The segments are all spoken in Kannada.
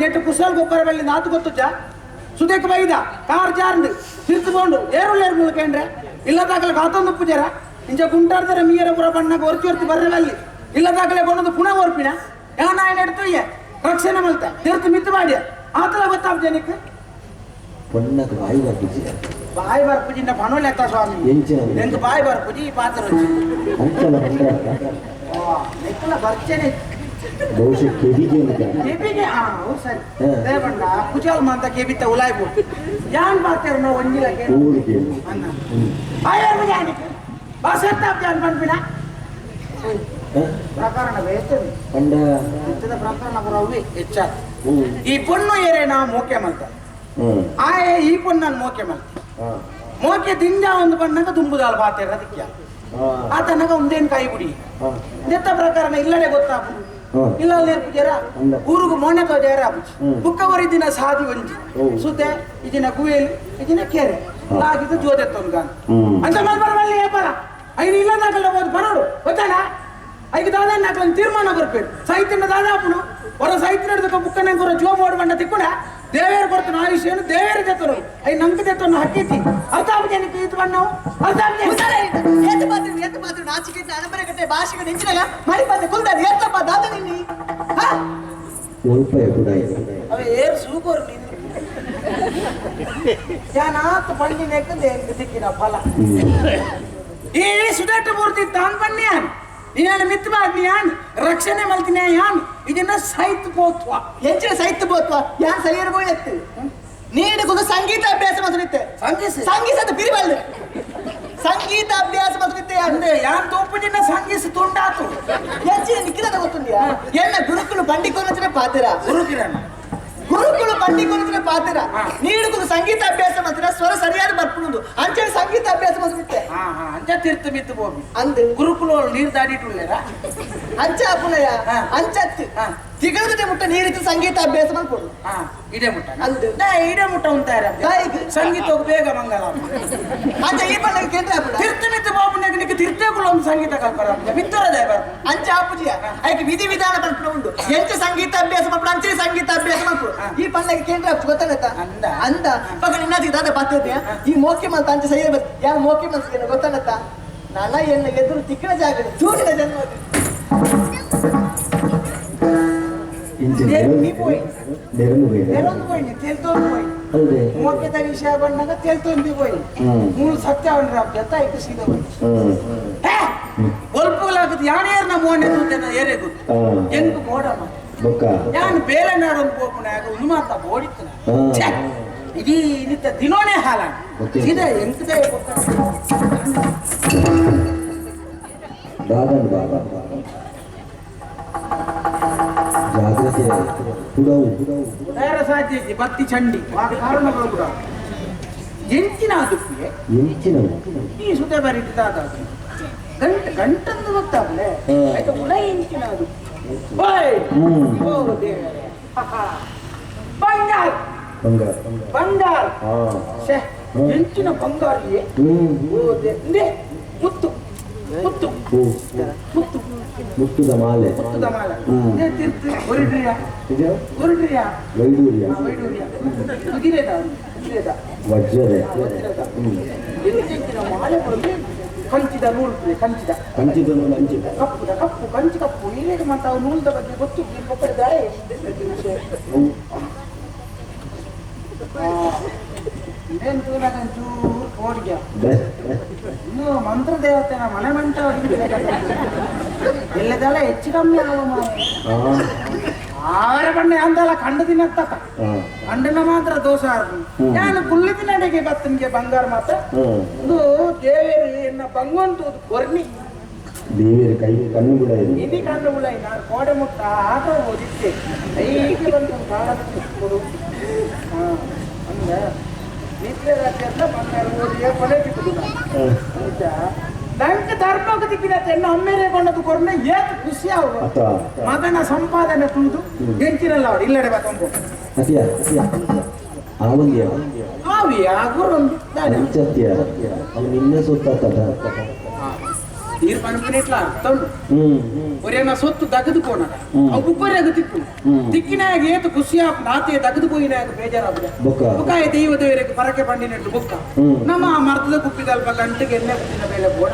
ನೆಟ್ಟು ಕುಸಲ್ ಗೊಬ್ಬರ ಬೆಳ್ಳಿ ನಾತು ಗೊತ್ತುಜ ಸುದೇಕ್ ಬೈದ ಕಾರ್ ಜಾರ್ಂದು ತಿರ್ತ್ಕೊಂಡು ಏರುಳ್ಳೇರು ಮುಳ್ಕಂಡ್ರೆ ಇಲ್ಲದಾಗಲೇ ಕಾತೊಂದು ಪೂಜಾರ ಇಂಚ ಗುಂಟಾಡ್ತಾರೆ ಮೀಯರ ಪುರ ಬಣ್ಣಕ್ಕೆ ಹೊರ್ತಿ ಬರ್ರವಲ್ಲಿ ಇಲ್ಲದಾಗಲೇ ಬಂದು ಪುನಃ ಹೊರ್ಪಿನ ಯಾನಾಯ ನೆಡ್ತುಯ್ಯ ರಕ್ಷಣೆ ಮಲ್ತ ತಿರ್ತು ಮಿತ್ತು ಮಾಡಿ ಆತರ ಗೊತ್ತಾಗ ಜನಕ್ಕೆ ಪೊನ್ನಕ್ಕೆ ಬಾಯಿ ಬರ್ಪುಜಿ ಬಾಯಿ ಬರ್ಪುಜಿನ ಪಣೋಲ್ ಎತ್ತ ಸ್ವಾಮಿ ಎಂತ ಬಾಯಿ ಬರ್ಪುಜಿ ಈ ಪಾತ್ರ ಅಂಚಲ ನೆಕ್ಕಲ ಬರ್ಚೇನೆ ಬಹುಶಃ ಕೆಬಿಗೆ ಕೆಬಿಗೆ ಸರಿ ದೇವಣ್ಣ ಕುಚಾಲ್ ಮಾಂತ ಕೆಬಿತ್ತ ಉಲಾಯ್ಬು ಯಾನ್ ಬಾಕ್ತಾರ ನಾವು ಒಂಜಿಲ ಅನ್ನ ಬಾಯರ್ ಜಾನಿಕೆ ಬಾಸರ್ತಾಪ್ ಜಾನ್ ಬಂದ್ಬಿಡ ಪ್ರಕರಣ ಬೇತದೆ ಕಂಡ ಇಂಥದ ಪ್ರಕರಣ ಬರೋವಿ ಹೆಚ್ಚಾದ ಈ ಪೊಣ್ಣು ಏರೇ ನಾವು ಮೋಕೆ ಮಲ್ತ ಆಯೆ ಈ ಪೊಣ್ಣನ್ನು ಮೋಕೆ ಮಲ್ತ ಮೋಕೆ ದಿಂಜ ಒಂದು ಬಣ್ಣಗ ತುಂಬುದಾಲ್ ಬಾತೇರ ಅದಕ್ಕೆ ಆತನಗ ಒಂದೇನು ಕೈ ಬಿಡಿ ನೆತ್ತ ಪ್ರಕರಣ ಇಲ್ಲಡೆ ಗೊತ್ತಾಪು ಇಲ್ಲ ಪೂಜಾರ ಊರುಗು ಮೊನ್ನೆ ತೋಜಾರ ಬುಕ್ಕವರಿ ದಿನ ಸಾದಿ ಒಂಜಿ ಸುತೆ ಇದಿನ ಗುವೇಲು ಇದಿನ ಕೆರೆ ಆಗಿದ್ದು ಜೋದೆತ್ತೊಂದು ಗಾನ ಅಂತ ಮಲ್ಬರವಲ್ಲಿ ಏಪರ ಐದು ಇಲ್ಲದಾಗಲ್ಲ ಹೋದ್ ಬರೋಡು ಗೊತ್ತಾನ ಐದು ದಾದ ನಾಲ್ಕು ತೀರ್ಮಾನ ಬರ್ಬೇಕು ಸಾಹಿತ್ಯನ ದಾದಾಪುನು ಹೊರ ಸಾಹಿತ್ಯ ನಡೆದಕ್ಕ ಬುಕ್ಕನ ಗುರ ಜೋ ಮಾಡ್ಬಂಡ ತಿಕ್ಕೊಂಡ ದೇವೇರು ಬರ್ತಾನ ಆಯುಷ್ಯನು ದೇವೇರು ಜೊತ್ತರು ಐ ನಂಗೆ ಜೊತ್ತನ್ನು ಹಕ್ಕಿತಿ ಅರ್ಥ ಜನಕ್ಕೆ ಇದು ಬಣ್ಣ ಅರ್ಥ ನಾಚಿಕೆ ಅನಬರಗಟ್ಟೆ ಭಾಷೆಗೆ ನಿಂಚಿನಾಗ ಮರಿಪಾತೆ ಕುಲ್ದಾಡಿ ಎತ್ತಪ್ಪ ದಾದ ನಿನ್ನಿ ಅವ ಏರು ಸೂಕೋರು ನಿನ್ನ ಜಾನಾತ್ ಪಂಡಿನ ದಿಕ್ಕಿನ ಫಲ ಈ ಸುದಟ್ಟ ಮೂರ್ತಿ ತಾನ್ ಬನ್ನಿಯಾನ್ ನೀನು ಮಿತ್ ಮಾಡ್ನಿಯಾನ್ ರಕ್ಷಣೆ ಮಲ್ತಿನ್ಯಾನ್ ಇದನ್ನ ಸಾಹಿತ್ಯ ಬೋತ್ವ ಎಂಚಿನ ಸಾಹಿತ್ಯ ಬೋತ್ವ ಯಾನ್ ಸರಿಯರ್ ಬೋಯತ್ತು ನೀಡಗೊಂದು ಸಂಗೀತ ಅಭ್ಯಾಸ ಮಾತ್ರ ಸಂಗೀತ ಬಿರಿಬಲ್ಲ ಸಂಗೀತ ಅಭ್ಯಾಸ ಮಾತ್ರ ಅಂದೆ ಯಾನ್ ತೋಪುಜಿನ ಸಂಗೀತ ತುಂಡಾತು ಎಂಚಿನ ನಿಖಿಲದ ಗೊತ್ತುಂಡಿಯಾ ಎನ್ನ ಗುರುಕುಲು ಪಂಡಿಕೋನಚನೆ ಪಾತ್ರ ಗುರುಕುಲು ಪಂಡಿಕೋನಚನೆ ಪಾತ್ರ ನೀಡಗೊಂದು ಸಂಗೀತ ಅಭ್ಯಾಸ ಮಾತ್ರ ಸ್ವರ ಸರಿಯಾದ ಬರ್ಪುಣುದು ಅಂಚೆ ಸಂಗೀತ ಅಭ್ಯಾಸ ಮಾತ್ರ ಅಂಚ ತೀರ್ಥ ಮಿತ್ತು ಹೋಗಿ ಅಂದು ಗುರುಕುಲ ನೀರು ದಾಡಿಟ್ಟುಳ್ಳೇರ ಅಂಚ ಅಪ್ಪನಯ್ಯ ಅಂಚತ್ತು ತಿಗಳದ ಮುಟ್ಟ ನೀರಿತ್ತು ಸಂಗೀತ ಅಭ್ಯಾಸ ಮಾಡ್ಕೊಡು ಇಡೆ ಮುಟ್ಟ ಅಂದು ಇಡೆ ಮುಟ್ಟ ಉಂಟಾರ ಸಂಗೀತ ಹೋಗಿ ಬೇಗ ಮಂಗಲ ಅಂಚ ಈ ಬಣ್ಣ ಕೇಂದ್ರ ತೀರ್ಥ ಮಿತ್ತು ಬಾಬುನಾಗ ನಿಕ್ಕೆ ತೀರ್ಥಗಳು ಒಂದು ಸಂಗೀತ ಕಲ್ಪರ ಮಿತ್ತರದೇ ಅಂಚ ಅಪ್ಪಜಿಯ ಆಯ್ಕೆ ವಿಧಿ ವಿಧಾನ ಬರ್ಪಣ ಉಂಟು ಎಂಚ ಸಂಗೀತ ಅಭ್ಯಾಸ ಮಾಡ್ಬಿಡು ಅಂಚೆ ಸಂಗೀತ ಅಭ್ಯಾಸ ಮಾಡ್ಕೊಡು ಈ ಬಣ್ಣಕ್ಕೆ ಕೇಂದ್ರ ಗೊತ್ತಾಗತ್ತ ಅಂದ ಪಕ್ಕ ನಿನ್ನಾದಿ ದಾದ ಬಾತ್ಯ ಈ ಮೋಕೆ ಮಲ್ತ ಅಂಚೆ ಸೈ ಯಾ ಮೋಕೆ ಮಲ್ತ ಗೊತ್ತಾಗತ್ತ ನನ್ನ ಎನ್ನ ಎದುರು ತಿಕ್ಕಿನ ಜಾಗ ಚೂರಿನ ಜನ್ಮ ವಿಷಯ ಬಂದಾಗ ತೇಲ್ತೊಂದಿ ಹೋಯ್ ಮೂರು ಸತ್ಯ ಜೊತೆ ಆಯ್ತು ಸೀದಾ ಒಲ್ಪುಲಾಗದು ಯಾನೇರ್ನ ಮೋನೆ ಏರೇ ಗೊತ್ತು ಹೆಂಗ್ ಬೋಡಮ್ಮ ಯಾನ್ ಬೇರೆ ನಾಡೊಂದು ಹೋಗ್ಬಿಡ ಉನು ಮಾತ ಬೋಡಿತ್ತು ಇಡೀ ನಿತ್ತ ದಿನೋನೇ ಹಾಲ ಸೀದಾ ಎಂಕದೇ ಜಾಗ್ರತೆ ಸಾಧ್ಯ ಬತ್ತಿ ಚಂಡಿ ಕಾರಣಗಳು ಕೂಡ ಎಂಚಿನ ದುಪ್ಪಿಗೆ ಈ ಸುತೆ ಬರೀತಾದ ಗಂಟಂದು ಗೊತ್ತಾಗಲೇ ಆಯ್ತು ಉಳ ಎಂಚಿನ ಬಂಗಾರ ಬಂಗಾರ ಎಂಚಿನ ಬಂಗಾರಿಯೇ ಮುತ್ತು ಮುತ್ತು ಮುತ್ತು ಮುತ್ತುದ ಮಾಲೆ ಕಂಚಿದ ನೂಲು ಕಂಚಿದ ಕಪ್ಪುದ ಕಪ್ಪು ಕಂಚಿ ಕಪ್ಪು ಇಲ್ಲಿಗೆ ಮತ್ತೆ ಅವು ನೂಲ್ದ ಬಗ್ಗೆ ಗೊತ್ತು ಇನ್ನು ಮಂತ್ರ ದೇವತೆನ ಮನೆ ಮಂಟ ಎಲ್ಲದೆಲ್ಲ ಹೆಚ್ಚು ಕಮ್ಮಿ ಆವರ ಬಣ್ಣೆ ಅಂದಲ್ಲ ಕಂಡ ದಿನ ಕಂಡನ ಮಾತ್ರ ದೋಷ ನಾನು ಕುಳ್ಳಿ ದಿನಡೆಗೆ ಬತ್ತನಿಗೆ ಬಂಗಾರ ಮಾತ್ರ ಇದು ದೇವೇರಿ ಎನ್ನ ಬಂಗೊಂದು ಕೊರ್ನಿ ದೇವೇರಿ ಕೈ ಕಣ್ಣು ಬಿಡ ಇದು ಕಣ್ಣು ಬಿಡ ನಾನು ಕೋಡೆ ಮುಟ್ಟ ಆಟ ಓದಿದ್ದೆ ಕೈಗೆ ಬಂದು ಕಾಲಕ್ಕೆ ಕೊಡು ಅಂದ ನಿತ್ಯ ರಾತ್ರಿ ಅಂತ ಬಂಗಾರ ಓದಿಗೆ ಕೊನೆ ಬಿಟ್ಟುದು ನಂಗೆ ಧರ್ಮಕ್ಕೆ ದಿಕ್ಕಿನತ್ತೆ ಒಮ್ಮೆರೆ ಕೊಂಡದ್ದು ಕೊರನೆ ಏತು ಖುಷಿ ಅವರು ಮಗನ ಸಂಪಾದನೆ ತುಳಿದು ಎಂಚಿನಲ್ಲ ಅವರು ಇಲ್ಲಡೆ ಬಂದು ನಿನ್ನ ಸುತ್ತ ನೀರು ಪಣಪಿನ ಇಟ್ಲ ಅರ್ಥ ಉಂಟು ಒರೇನ ಸೊತ್ತು ದಗದು ಕೋಣ ಅವು ಬುಕ್ಕರಿಯಾಗ ತಿಕ್ಕು ತಿಕ್ಕಿನಾಗ ಏತು ಖುಷಿಯ ನಾತೆ ದಗದು ಹೋಯಿನಾಗ ಬೇಜಾರಾದ್ರೆ ಬುಕ್ಕಾಯ ದೈವ ದೇವರಿಗೆ ಪರಕೆ ಬಂಡಿನೆಟ್ಟು ಬುಕ್ಕ ನಮ್ಮ ಮರ್ತದ ಕುಪ್ಪಿದ ಅಲ್ಪ ಗಂಟೆಗೆ ಎಣ್ಣೆ ಕುಪ್ಪಿನ ಬೇಳೆ ಬೋಡ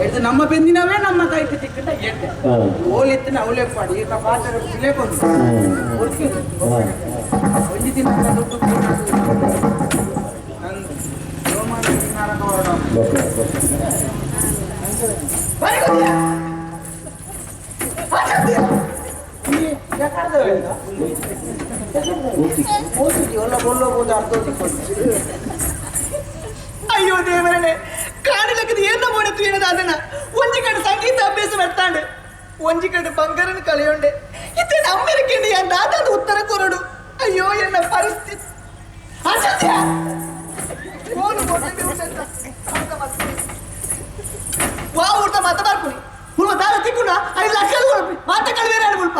ಇದು ನಮ್ಮ ಬೆಂದಿನವೇ ನಮ್ಮ ಕೈಗೆ ತಿಕ್ಕಿಟ ಎಣ್ಣೆ ಓಲೆತ್ತಿನ ಅವಲೇ ಪಾಡಿ ಈಗ ಪಾತ್ರ ಸಿಲೇಕೊಂಡು ಒಂದು ದಿನ ದುಡ್ಡು ಅಯ್ಯೋ ದೇವರೇ ಕಾಣಲಕ್ಕದು ಏನ ಮಾಡಿತು ಏನದ ಅದನ್ನ ಒಂಜಿ ಕಡೆ ಸಂಗೀತ ಅಭ್ಯಾಸ ಮಾಡ್ತಾಂಡೆ ಒಂಜಿ ಕಡೆ ಬಂಗಾರನ ಕಳೆಯೊಂಡೆ ಇತ್ತೆ ನಮ್ಮೆರಕೆ ದಾದಾದ ಉತ್ತರ ಕೊರಡು ಅಯ್ಯೋ ಎನ್ನ ಪರಿಸ್ಥಿತಿ ವಾ ಊಟ ಮಾತ ಬರ್ಕೊಡಿ ಹುಡುಗ ದಾರ ತಿಕ್ಕುಣ 5 ಲಕ್ಷ ಮಾತ ಕಳಿವೇರ ಮುಲ್ಪ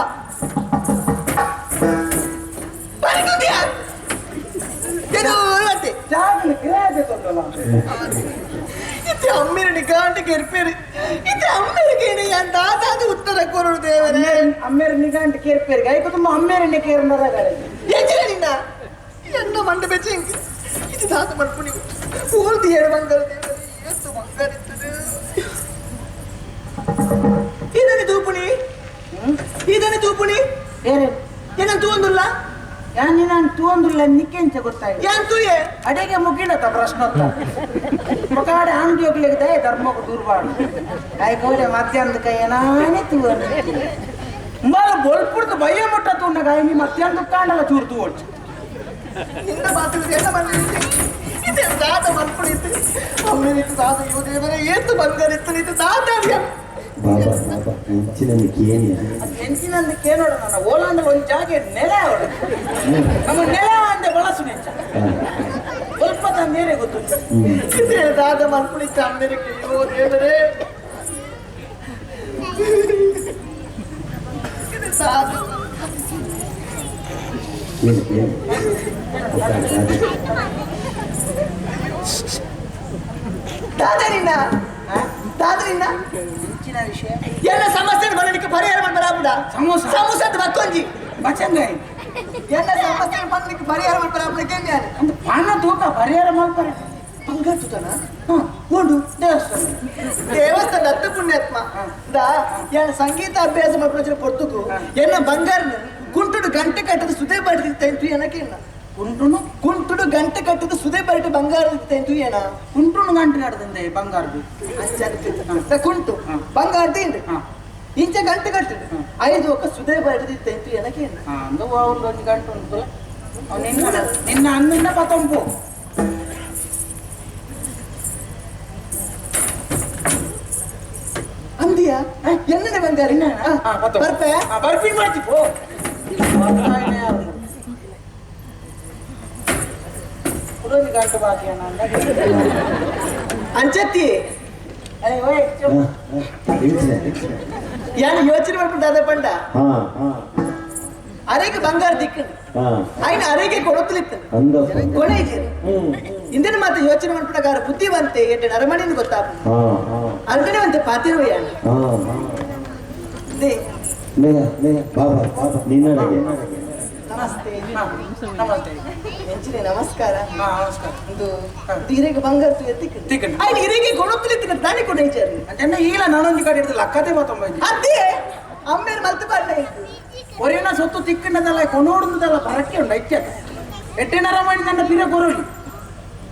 ಬರ್ಕೊದ್ಯಾ ಏನು ಮತ್ತೆ ಇತ್ತೆ ಅಮ್ಮಿರನಿ ಗಾಂಟಿ ಕೆರ್ಪೇರಿ ಇತ್ತೆ ಅಮ್ಮಿರಕೇನೆ ಯಾನ್ ದಾದಾದ ಉತ್ತರ ಕೊರಡು ದೇವರೇ ಅಮ್ಮೇರನಿ ಗಾಂಟಿ ಕೆರ್ಪೇರಿ ಗೈಕ ತುಂಬ ಅಮ್ಮೇರನಿ ಕೇರ್ನರಗಳೆ ಏಜಿರ ನಿನ್ನ ಎನ್ನ ಮಂಡ ಬೆಚ್ಚ ಇದು ದಾದ ಮಾಡ್ಕೊಂಡು ಹೋಲ್ದಿ ಹೇಳ ಬಂಗಾರ ದೇವರೇ ಎಷ್ಟು ಬಂಗಾರ ಇರ್ತದೆ ಇದನ್ನು ತೂಪುಣಿ ಏನಂತ ತೂಂದುಲ್ಲ ನಾನು ತೂಂದುಲ್ಲ ನಿಕ್ಕೆಂಚ ಗೊತ್ತಾಯ್ತು ಯಾನ್ ತೂಯೆ ಅಡೆಗೆ ಮುಗಿಲತ್ತ ಪ್ರಶ್ನೋತ್ತರ ಮಕಾಡೆ ಅಂಗಡಿ ಹೋಗ್ಲಿಕ್ಕೆ ಧರ್ಮಕ್ಕೆ ದೂರ್ಬಾರ್ದು ಆಯ್ಕೋಡೆ ಮಧ್ಯಾಹ್ನದ ಕೈ ಏನಾನೇ ತೂವನು mbal bolpurdu baye motta tunna gaini matyan dukkandala churtu ochu inda baatu enna banditte ide daata malpuditte ammenittu daata yo devare ettu bangarittu itu daata aviya baba baba ಎಂಚಿನಂದು ಕೇಳೋಣ ನನ್ನ ಓಲಾಂಡ ಒಂದು ಜಾಗೆ ನೆಲ ಅವಳು ನಮ್ಮ ನೆಲ ಅಂದೆ ಬಳಸು ನೆಚ್ಚ ಸ್ವಲ್ಪ ತಂದೇನೆ ಗೊತ್ತು ಇದೇ ದಾದ ಮಲ್ಪುಡಿಚ್ಚ ಅಮ್ಮೆರಿಗೆ ಅಯ್ಯೋ ದೇವರೇ ಇದು ದಾದ ದಾದರಿನ ದಾದರಿನ ಹೆಚ್ಚಿನ ವಿಷಯ ಎಲ್ಲ ಸಮಸ್ಯೆ ಬರಲಿಕ್ಕೆ ಪರಿಹಾರ ಮಾಡ್ಬರಾಬಿಡ ಸಮೋಸ ಸಮೋಸದ ಮತ್ತೊಂಜಿ ಬಚಂಗಾಯಿ ಎಲ್ಲ ಸಮಸ್ಯೆ ಬರಲಿಕ್ಕೆ ಪರಿಹಾರ ಮಾಡ್ಬರಾಬಿಡಕ್ಕೆ ಒಂದು ಪಾನ ತೂಕ ಪರಿಹಾರ ಮಾಡ್ತಾರೆ ಬಂಗಾರ ತುತನ ನೋಡು ದೇವಸ್ಥಾನ ದೇವಸ್ಥಾನ ದತ್ತ ಪುಣ್ಯಾತ್ಮ ದಾ ಏನು ಸಂಗೀತ ಅಭ್ಯಾಸ ಮಾಡ್ಕೊಂಡು ಪೊರ್ತುಕು ಎನ್ನ ಬಂಗಾರನ ಕುಂಟುಡು ಗಂಟೆ ಕಟ್ಟದ ಸುದೇ ಬಡ್ದಿತ್ತು ಏನಕ್ಕೆ ಇಲ್ಲ ಕುಂಟುಡು ಗಂಟೆ ಕಟ್ಟದ ಸುದೇ ಬರಟಿ ಬಂಗಾರ ಇತ್ತು ಏನ ಕುಂಟುಡು ಗಂಟೆ ನಡೆದಂದೆ ಬಂಗಾರದು ಕುಂಟು ಬಂಗಾರದ ಏನ್ರಿ ಇಂಚ ಗಂಟೆ ಕಟ್ಟಿಡು 5 ಒಕ್ಕ ಸುದೇ ಬರಟಿತ್ತು ಏನಕ್ಕೆ ಇಲ್ಲ ಅಂದು ಅವ್ರದ್ದು ಒಂದು ಗಂಟೆ ಉಂಟು ನಿನ್ನ ಅನ್ನಿಂದ ಪತಂಪು ಅಂದಿಯಾ ಎಣ್ಣೆ ಬಂಗಾರ ಬರ್ಪೆ ಬರ್ಫಿ ಮಾಡ್ತಿ ಪೋ ಗಂಟು ಬಾಕಿ ಅಂಚತ್ತಿ ಏನು ಯೋಚನೆ ಮಾಡ್ಕೊಂಡು ಅದ ಪಂಡ ಅರೆಗೆ ಬಂಗಾರ ದಿಕ್ಕ ఆయన ಅರೆಗೆ ಕೊಡುತ್ತಲಿತ್ತು ಕೊನೆಗೆ ಇಂದಿನ ಮಾತು ಯೋಚನೆ ಮಾಡ್ಕೊಂಡಾಗ ಬುದ್ಧಿವಂತೆ ಎಂಟು ನರಮಣಿನ ಗೊತ್ತಾಗ ಅರ್ಗಣವಂತೆ ಪಾತಿರುವಯ್ಯ ನಮಸ್ತೆ ನಮಸ್ತೆ ಹೆಂಚಿನ ನಮಸ್ಕಾರ ನಮಸ್ಕಾರ ಒಂದು ಹಿರೇಗೆ ಬಂಗಾರ ಎತ್ತಿಕೊಂಡು ఆయన ಹಿರೇಗೆ ಕೊಡುತ್ತಲಿತ್ತು ತಾನೇ ಕೊಡ అంటే ఈల నానొంది కడి ఇడదు లక్కతే పోతాం ಅದೇ ಅಮ್ಮೇರು ಮಲ್ತು ಬಾರ್ನ ಇತ್ತು ಒರೇನ ಸೊತ್ತು ತಿಕ್ಕಣ್ಣದಲ್ಲ ಕೊನೋಡುದಲ್ಲ ಬರಕ್ಕೆ ಉಂಡ ಇತ್ಯಕ ಎಟ್ಟೆನರ ಮಾಡಿ ನನ್ನ ಪಿರ ಕೊರೋಲಿ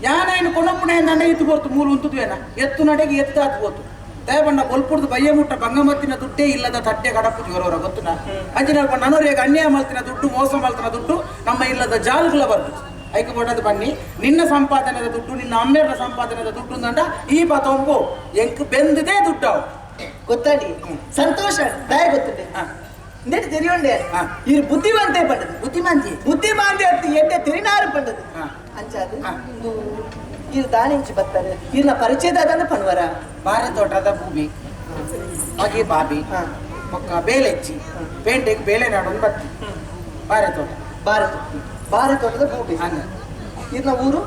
ಯಾನೇನು ಕೊನಪ್ಪುಣೆ ನನ್ನ ಇತ್ತು ಬರ್ತು ಮೂರು ಉಂತುದ್ವೇನ ಎತ್ತು ನಡೆಗೆ ಎತ್ತು ಹಾಕಿ ಹೋತು ದಯಬಣ್ಣ ಬೊಲ್ಪುಡ್ದು ಬಯ್ಯ ಮುಟ್ಟ ಬಂಗಮತ್ತಿನ ದುಡ್ಡೇ ಇಲ್ಲದ ತಟ್ಟೆ ಕಡಪು ಜೋರವರ ಗೊತ್ತುನ ಅಂಜಿನಲ್ಪ ನನವರಿಗೆ ಅನ್ಯಾಯ ಮಲ್ತಿನ ದುಡ್ಡು ಮೋಸ ಮಲ್ತಿನ ದುಡ್ಡು ನಮ್ಮ ಇಲ್ಲದ ಜಾಲುಗಳ ಬರ್ಬೋದು ಐಕೆ ಕೊಡೋದು ಬನ್ನಿ ನಿನ್ನ ಸಂಪಾದನೆದ ದುಡ್ಡು ನಿನ್ನ ಅಮ್ಮೇರ ಸಂಪಾದನೆದ ದುಡ್ಡು ದಂಡ ಈ ಪತೊಂಬು ಎಂಕ್ ಬೆಂದದೇ ದುಡ್ಡು ಗೊತ್ತಾಡಿ ಸಂತೋಷ ದಯ ಗೊತ್ತಿದೆ ನೆಟ್ ತೆರಿಯೊಂಡೆ ಇದು ಬುದ್ಧಿವಂತೆ ಪಂಡದು ಬುದ್ಧಿಮಾಂತಿ ಅತ್ತು ಎಡ್ಡೆ ತೆರಿನಾರು ಪಂಡದು ಅಂಚಾದು ಇದು ದಾನಿಂಚಿ ಬರ್ತಾರೆ ಇರ್ನ ಪರಿಚಯದಾದನ್ನು ಪನ್ವರ ಬಾರೆ ತೋಟದ ಭೂಮಿ ಹಾಗೆ ಬಾಬಿ ಒಕ್ಕ ಬೇಲೆಚ್ಚಿ ಪೇಂಟೆಗೆ ಬೇಳೆ ನಾಡೊಂದು ಬತ್ತಿ ಬಾರೆ ತೋಟ ಬಾರೆ ತೋಟದ ಭೂಮಿ ಹಂಗ ಇರ್ನ ಊರು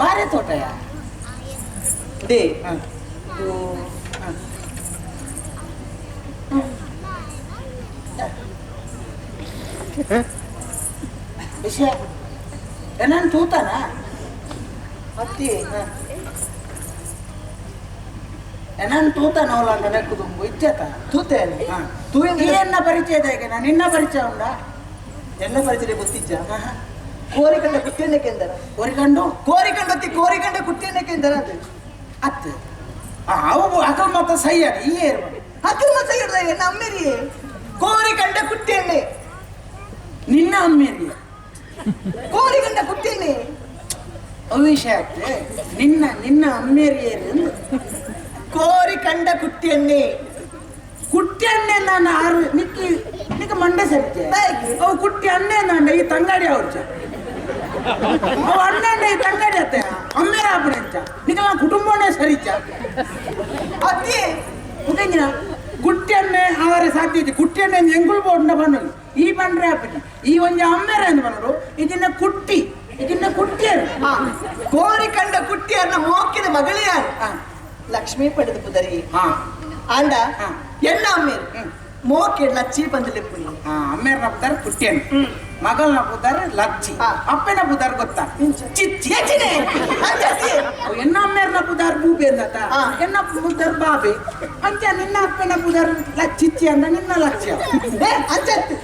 ಬಾರೆ ತೋಟ ದೇ ವಿಷಯ ನಾನು ತೂತಾನ ಅತ್ತಿ ನಾನು ತೂತಾನ ಅವಳ ಅಂತ ನೆಕ್ಕುದು ಇಚ್ಛತ ತೂತೇನೆ ಎನ್ನ ಪರಿಚಯದ ಹೇಗೆ ನಾನು ನಿನ್ನ ಪರಿಚಯ ಉಂಡ ಎಲ್ಲ ಪರಿಚಯ ಗೊತ್ತಿಜ್ಜ ಕೋರಿಕಂಡ ಕುಟ್ಟಿಯನ್ನಕ್ಕೆ ಎಂದರ ಕೋರಿಕಂಡ ಕುಟ್ಟಿಯನ್ನಕ್ಕೆ ಎಂದರ ಅತ್ತೆ ಅವು ಅಕಲ್ ಮತ್ತ ಸೈಯಡ್ ಈ ಅಕ್ರಮ ಸೈಯಡ್ ಎನ್ನ ಅಮ್ಮೇರಿ ಕೋರಿಕಂಡ ಕುಟ್ಟಿಯನ್ನೇ ನಿನ್ನ ಅಮ್ಮೇರಿ ಕೋರಿಕಂಡ ಕುಟ್ಟಿಯನ್ನೇ ವಿಷಯ ಆಗ್ತದೆ ನಿನ್ನ ಅಮ್ಮೇರಿ ಕೋರಿಕಂಡ ಕುಟ್ಟಿಯನ್ನೇ ಕುಟ್ಟಿ ಅಣ್ಣೆ ನಾನು ಆರು ನಿಕ್ಕೆ ಮಂಡೆ ಸರಿತೆ ಅವು ಕುಟ್ಟಿ ಅಣ್ಣೆ ಅಂದ ಈ ತಂಗಾಡಿ ಅವ್ರ ಅವು ಅಣ್ಣೆ ಈ ತಂಗಾಡಿ ಅತ್ತೆ ಅಮ್ಮೇರ ಆಪಣೆ ಅಂತ ನಿಕ್ಕ ನಾನು ಕುಟುಂಬನೇ ಸರಿಚ ಅತ್ತಿ ಮುಗಿಂಜಿನ ಕುಟ್ಟಿ ಅಣ್ಣೆ ಅವರ ಸಾಧ್ಯತೆ ಕುಟ್ಟಿ ಅಣ್ಣೆ ಎಂಗುಲ್ ಬೋಡ್ನ ಬನ್ನಲು ಈ ಬಂಡ್ರೆ ಆಪಣೆ ಈ ಒಂದು ಅಮ್ಮೇರ ಅಂತ ಬನ್ನರು ಇದನ್ನ ಕುಟ್ಟಿಯರು ಕೋರಿಕಂಡ ಕುಟ್ಟಿಯನ್ನ ಮೋಕಿದ ಮಗಳೇ ಲಕ್ಷ್ಮೀ ಪಡೆದ ಪುದರಿ ಆಂಡ ಎನ್ನ ಅಮ್ಮೇರು ಮೋಕೆ ಲಚ್ಚಿ ಬಂದಲೆಪ್ಪುನಿ ಅಮ್ಮೇರ್ನ ಪುದರ್ ಕುಟ್ಟಿಯನ್ ಮಗಲ್ನ ಪುದರ್ ಲಚ್ಚಿ ಅಪ್ಪನ ಪುದರ್ ಗೊತ್ತಾ ಚಿಚ್ಚಿ ಎನ್ನ ಅಮ್ಮೇರ್ನ ಪುದರ್ ಬೂಬೆ ಅಂದತ ಎನ್ನ ಪುದರ್ ಬಾಬೆ ಅಂಚ ನಿನ್ನ ಅಪ್ಪನ ಪುದರ್ ಲಚ್ಚಿಚ್ಚಿ ಅಂದ ನಿನ್ನ ಲಕ್ಷ್ಯ ಅಂಚತ್ತು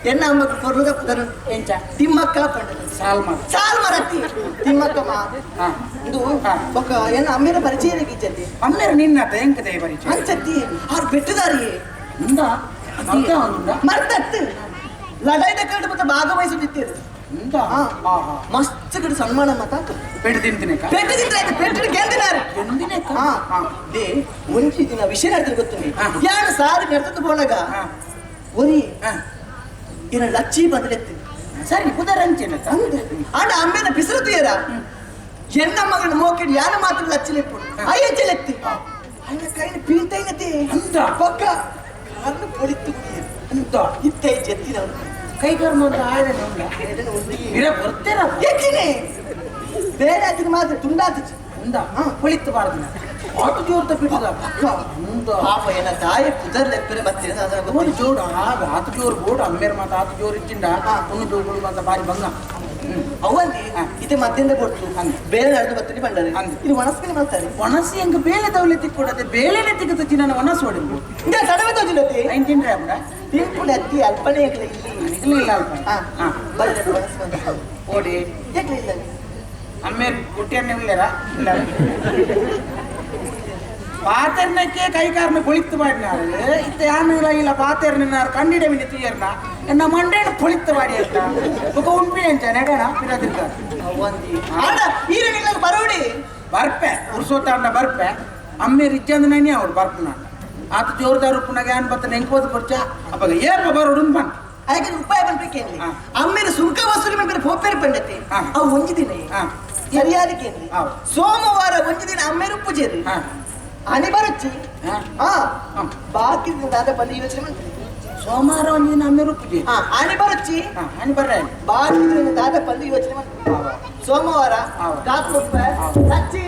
ಎನ್ನ ಅಮ್ಮಕ್ಕೆ ಕೊರ್ಲುಗ ಪುದರ್ ಎಂಚ ತಿಮ್ಮಕ್ಕ ಪಂಡದ ಸಾಲ್ಮರತ್ತಿ ತಿಮ್ಮಕ್ಕ ಮಾ ಇದು ಬೊಕ್ಕ ಎನ್ನ ಅಮ್ಮೇರ ಪರಿಚಯ ಇಜ್ಜತಿ ಅಮ್ಮೇರ ನಿನ್ನ ಎಂಕದೆ ಪರಿಚಯ ಅಂಚತ್ತಿ ಅವ್ರು ಬೆಟ್ಟದಾರಿ ಇಂದ ಮರ್ತತ್ತು ಲಡಾಯಿದ ಕಡೆ ಮತ್ತೆ ಭಾಗವಹಿಸುತ್ತಿದ್ದೇವೆ ಇಂದ ಮಸ್ತ್ ಕಡೆ ಸನ್ಮಾನ ಮತ ಪೆಟ್ಟು ತಿಂತೀನಿ ಪೆಟ್ಟು ಗೆಲ್ದಿನಾರೆ ದೇ ಒಂಜಿ ದಿನ ವಿಷಯ ನಡೆದ್ರೆ ಗೊತ್ತುಂಡಿ ಯಾರು ಸಾರಿ ನೆಡ್ತದ್ದು ಬೋಣಗ ಒರಿ ಏನ ಲಚ್ಚಿ ಬಂದಲೆತ್ತಿ ಸರಿ ಪುದರ್ ಅಂಚೆನ ಆಂಡ ಅಮ್ಮೇನ ಬಿಸಿರುತ್ತೀಯರ ಎನ್ನ ಮಗನ ಮೋಕೆಡ್ ಯಾನ ಮಾತ್ರ ಲಚ್ಚಲೆಪ್ಪು ಅಯ್ಯಚ್ಚಲೆತ್ತಿ ಅಯ್ಯ ಕೈನ ಪೀಳ್ತೈನತಿ ಅಂತ ಪಕ್ಕ ಕಾರಣ ಪೊಳಿತ್ತು ಅಂತ ಇತ್ತೈ ಜೆತ್ತಿನ ಕೈಗಾರ ಬರ್ತೀರ ಹೆಚ್ಚಿನೇ ಬೇರೆ ಅದಕ್ಕೆ ಮಾತ್ರ ತುಂಡಾತು ಪೊಳಿತಬಾರ್ದು ಆತು ಜೋರ್ತ ಬಿಟ್ಟದ ಪಾಪ ಏನ ತಾಯ ಪುದರ್ ಲೆಪ್ಪರೆ ಬರ್ತೀರ ಒಂದು ಜೋಡು ಆಗ ಆತು ಜೋರು ಬೋಡು ಅಮ್ಮೇರ್ ಮಾತು ಆತು ಜೋರು ಇಚ್ಚಿಂಡ ಒಂದು ಜೋಗಳು ಅಂತ ಬಾರಿ ಬಂಗ ಅವಲ್ಲಿ ಇದು ಮಧ್ಯದಿಂದ ಕೊಟ್ಟು ಬೇರೆ ನಡೆದು ಬರ್ತೀನಿ ಬಂಡರೆ ಇದು ಒಣಸ್ಕೊಂಡು ಬರ್ತಾರೆ ಒಣಸಿ ಹೆಂಗ ಬೇಳೆ ತವಲೆ ತಿಕ್ಕೊಡದೆ ಬೇಳೆನೆ ತಿಕ್ಕದ ಚಿನ್ನ ಒಣಸ್ ಹೊಡಿ ತಡವೆ ತೋಜಿಲ್ಲತಿ ಐನ್ ತಿಂಡ್ರೆ ಅಬ್ಬ ತಿಂಪುಡಿ ಅತ್ತಿ ಅಲ್ಪನೆ ಇಲ್ಲ ಅಲ್ಪ ಬರ್ತದೆ ಓಡಿ ಇಲ್ಲ ಅಮ್ಮೇರ್ ಕುಟ್ಟಿಯನ್ನೇ ಉಳ್ಳೇರ ಇಲ್ಲ ಪಾತೆರ್ನಕ್ಕೆ ಕೈಕಾರನ ಕೊಳಿತು ಮಾಡಿನಾರು ಇತ್ತ ಯಾನಿಲ್ಲ ಇಲ್ಲ ಪಾತೆರ್ನ ಕಂಡಿಡೆ ಮಿನಿ ತುಯ್ಯರ್ನ ಎನ್ನ ಮಂಡೇನ ಕೊಳಿತು ಮಾಡಿ ಅಂತ ಒಬ್ಬ ಉಂಪಿ ಅಂಚ ನೆಗಣ ಬಿಡದಿರ್ತಾರೆ ಬರೋಡಿ ಬರ್ಪೆ ಉರ್ಸೋತಾಂಡ ಬರ್ಪೆ ಅಮ್ಮೆ ರಿಜ್ಜಂದನೇ ಅವ್ರು ಬರ್ಪನ ಆತ ಜೋರ್ದಾರ್ ಉಪ್ಪನಾಗ ಏನ್ ಬತ್ತ ನೆಂಕೋದು ಕೊಡ್ಚ ಅಪ್ಪಾಗ ಏಪ ಬರೋಡು ಬನ್ ಅದಕ್ಕೆ ಉಪಾಯ ಬರ್ಬೇಕೇನ್ರಿ ಅಮ್ಮೇನ ಸುಂಕ ವಸೂಲಿ ಮಾಡ್ಬೇಕು ಹೋಗ್ಬೇರೆ ಬಂಡತಿ ಅವು ಒಂಜಿ ದಿನ ಸರಿಯಾದಕ್ಕೆ ಸೋಮವಾರ ಒಂಜಿ ದಿನ ಅಮ್ಮೇರು ಪೂಜೆ ರೀ ಆನೆ ಬರಚ್ಚಿ ಬಾಕಿ ದಾದ ಬಂದು ಯೋಚನೆ ಮಾಡ್ತೀನಿ ಸೋಮವಾರ ಒಂದು ದಿನ ಅಮ್ಮೇರು ಪೂಜೆ ಆನೆ ಬರಚ್ಚಿ ಆನೆ ಬರ್ರ ಬಾಕಿ ದಾದ ಬಂದು ಯೋಚನೆ ಮಾಡ್ತೀನಿ ಸೋಮವಾರ ಕಾತು ಲಚ್ಚಿ